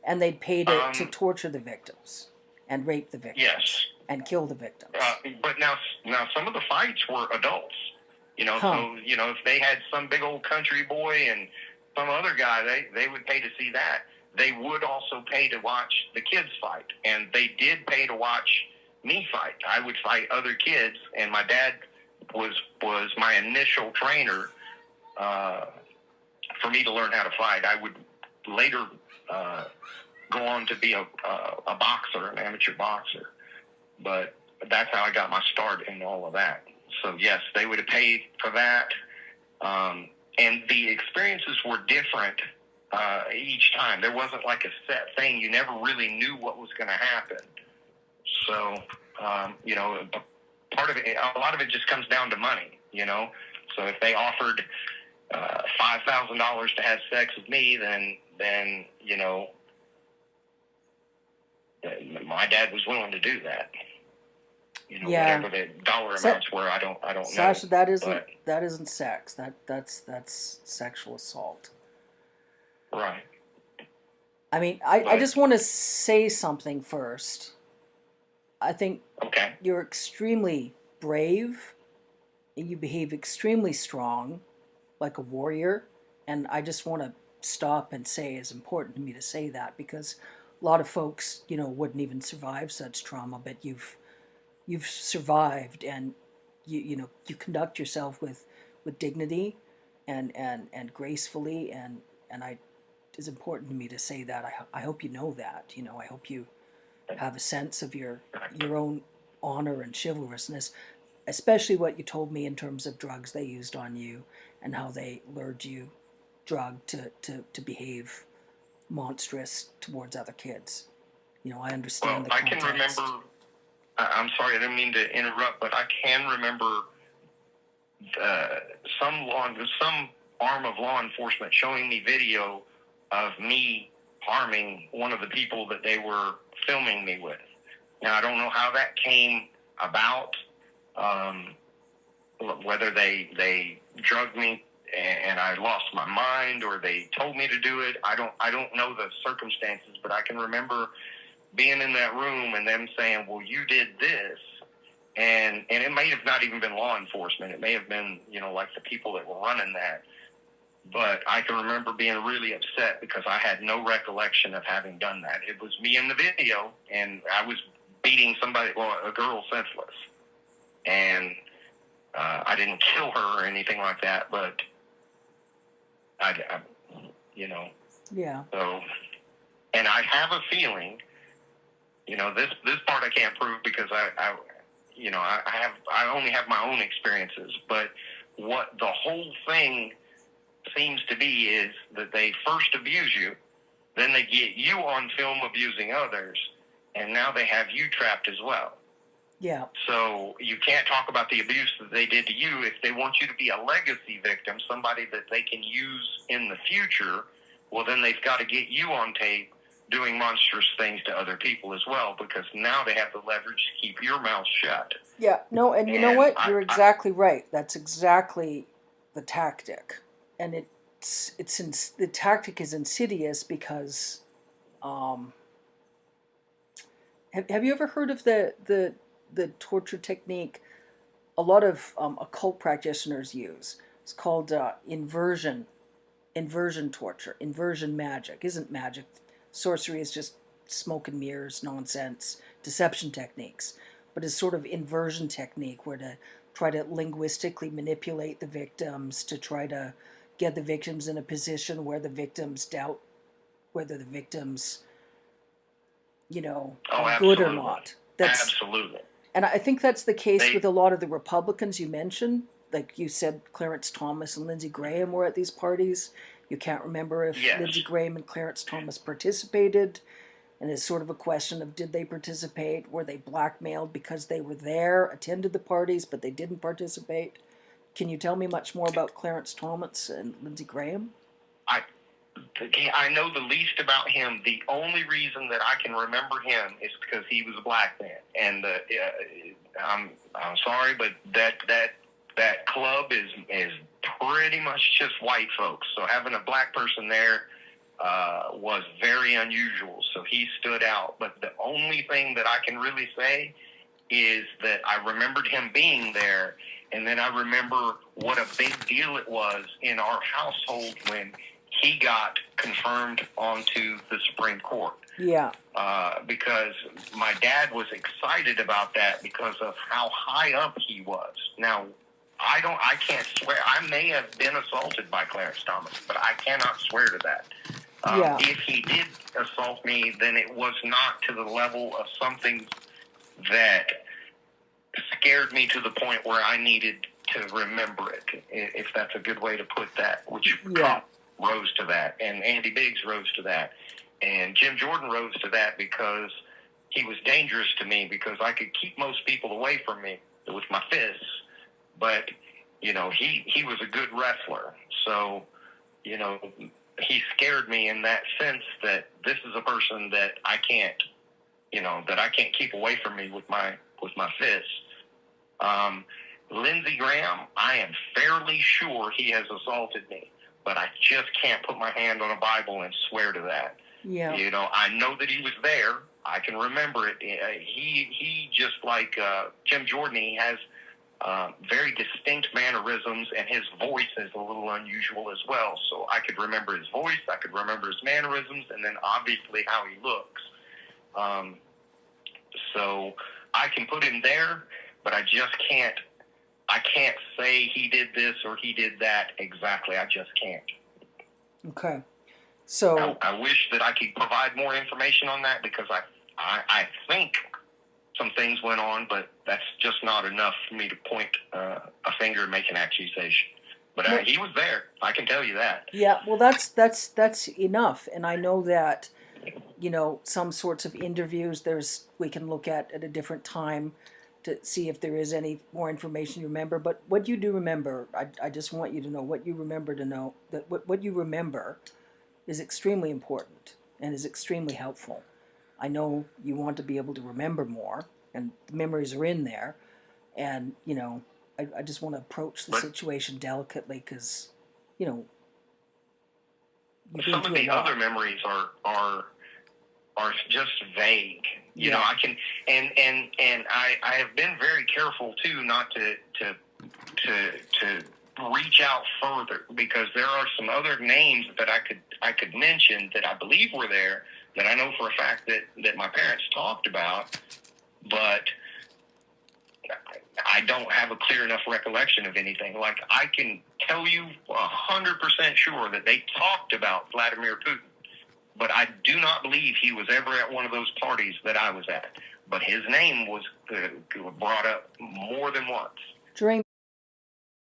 And they'd pay to torture the victims and rape the victims. Yes. And kill the victims. But now some of the fights were adults. So, if they had some big old country boy and some other guy, they would pay to see that. They would also pay to watch the kids fight. And they did pay to watch me fight. I would fight other kids, and my dad was my initial trainer for me to learn how to fight. I would later go on to be a boxer, an amateur boxer. But that's how I got my start in all of that. So, yes, they would have paid for that. And the experiences were different each time. There wasn't like a set thing. You never really knew what was going to happen. So, part of it, a lot of it just comes down to money, So if they offered $5,000 to have sex with me, then my dad was willing to do that. Whatever the dollar amounts were, I don't know. Sascha, that isn't sex. That's sexual assault. Right. I mean, I just want to say something first. I think you're extremely brave, and you behave extremely strong, like a warrior. And I just want to stop and say it's important to me to say that, because a lot of folks, wouldn't even survive such trauma, but you've survived, and you conduct yourself with dignity and gracefully, and it's important to me to say that. I hope you know that. I hope you have a sense of your own honor and chivalrousness, especially what you told me in terms of drugs they used on you and how they lured you, drugged to behave monstrous towards other kids. I understand the context. I can remember. I'm sorry, I didn't mean to interrupt, but I can remember some arm of law enforcement showing me video of me harming one of the people that they were filming me with. Now, I don't know how that came about, whether they drugged me and I lost my mind, or they told me to do it. I don't know the circumstances, but I can remember being in that room and them saying, well, you did this. And it may have not even been law enforcement. It may have been, like the people that were running that. But I can remember being really upset because I had no recollection of having done that. It was me in the video, and I was beating a girl senseless. And I didn't kill her or anything like that, but I Yeah. So, and I have a feeling, this part I can't prove because I only have my own experiences, but what the whole thing seems to be is that they first abuse you, then they get you on film abusing others, and now they have you trapped as well. Yeah. So you can't talk about the abuse that they did to you. If they want you to be a legacy victim, somebody that they can use in the future, well, then they've got to get you on tape doing monstrous things to other people as well, because now they have the leverage to keep your mouth shut. Yeah, no, and you know what? You're exactly right. That's exactly the tactic. And the tactic is insidious because have you ever heard of the torture technique a lot of occult practitioners use? It's called inversion torture. Inversion magic isn't magic. Sorcery is just smoke and mirrors, nonsense, deception techniques. But it's sort of inversion technique where to try to linguistically manipulate the victims, to try to get the victims in a position where the victims doubt whether the victims, are good or not. Absolutely. And I think that's the case with a lot of the Republicans you mentioned. Like you said, Clarence Thomas and Lindsey Graham were at these parties. You can't remember if Lindsey Graham and Clarence Thomas participated. And it's sort of a question of, did they participate? Were they blackmailed because they were there, attended the parties, but they didn't participate? Can you tell me much more about Clarence Thomas and Lindsey Graham? I know the least about him. The only reason that I can remember him is because he was a black man. And I'm sorry, but that club is pretty much just white folks. So having a black person there was very unusual. So he stood out. But the only thing that I can really say is that I remembered him being there, and then I remember what a big deal it was in our household when he got confirmed onto the Supreme Court. Yeah. Because my dad was excited about that because of how high up he was. Now, I can't swear. I may have been assaulted by Clarence Thomas, but I cannot swear to that. If he did assault me, then it was not to the level of something that scared me to the point where I needed to remember it, if that's a good way to put that, which Trump rose to that, and Andy Biggs rose to that, and Jim Jordan rose to that because he was dangerous to me because I could keep most people away from me with my fists, but, you know, he was a good wrestler, so, you know, he scared me in that sense that this is a person that I can't, you know, that I can't keep away from me with my fists. Lindsey Graham, I am fairly sure he has assaulted me, but I just can't put my hand on a Bible and swear to that. Yeah. You know, I know that he was there. I can remember it. He just like Jim Jordan, he has very distinct mannerisms, and his voice is a little unusual as well. So I could remember his voice, I could remember his mannerisms, and then obviously how he looks. So I can put him there, but I can't say he did this or he did that exactly. I just can't. Okay. So I wish that I could provide more information on that because I think some things went on, but that's just not enough for me to point a finger and make an accusation. But he was there. I can tell you that. Yeah, well, that's enough. And I know that, you know, some sorts of interviews we can look at a different time to see if there is any more information you remember. But what you do remember, I just want you to know what you remember to know, that what you remember is extremely important and is extremely helpful. I know you want to be able to remember more, and the memories are in there. And, you know, I just want to approach the situation delicately because, you know, some of the other memories are just vague. You know, I can, and I have been very careful too not to reach out further because there are some other names that I could mention that I believe were there that I know for a fact that my parents talked about, but I don't have a clear enough recollection of anything. Like, I can tell you 100% sure that they talked about Vladimir Putin, but I do not believe he was ever at one of those parties that I was at. But his name was brought up more than once. During